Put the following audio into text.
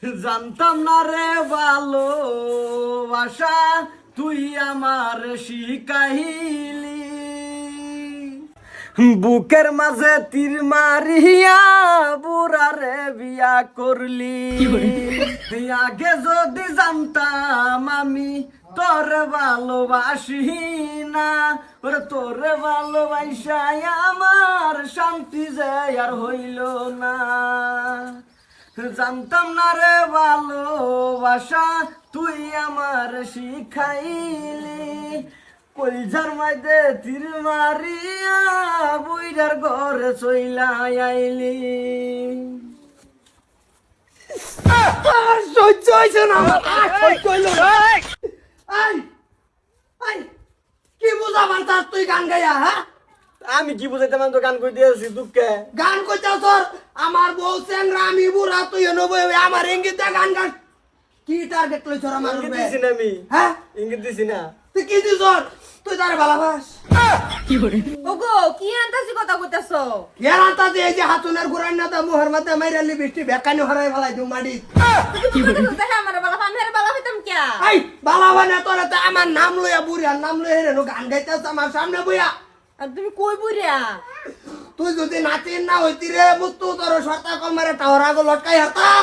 জানতাম না রে ভালোবাসা তুই আমার শিখাইলি বুকের মাঝে তীর মারিয়া বুড়ারে বিয়া করলি আগে যদি জানতাম আমি তোর ভালোবাসি না ওরে তোর ভালোবাসায় আমার শান্তি যে আর হইল না জানতাম না রে ভালোবাসা তুই আমার শিখাইলি কইঝার মাইদে তীর মারিয়া বুইড়ার ঘরে চইলা আইলি সহ্য হয়েছে না সহ্য হইল কি বুঝাবার তার তুই গান গাইয়া হ্যাঁ আমি কি বুঝাইতে তো গান কই দিয়েছি দুঃখে গান কইতাও তোর আমার বউ চেংরা আমি বুড়া তুই নবই আমার ইঙ্গিতে গান গান কি টার্গেট লইছ আমার ইঙ্গিত দিছি না আমি হ্যাঁ ইঙ্গিত দিছি না তুই কি দিছ তুই তারে ভালোবাস কি করে ওগো কি আনতাছি কথা কইতাছো কি আনতাছি এই যে হাতুনের গুরান না তা মোহর মাথা মাইরালি বৃষ্টি বেকানি হরাই ফেলাই দিও মাটি কি করে আমার বালা ফামের বালা হইতাম কিয়া এই বালা বানা তোরা তো আমার নাম লইয়া বুড়িয়ার নাম লইয়া রে গান গাইতাছ আমার সামনে বইয়া আর তুমি কই বুইরা তুই যদি নাচিন না হইতি রে মুস্তু তোর সরতা কল মারে টাওয়ার আগো লটকাই হতাম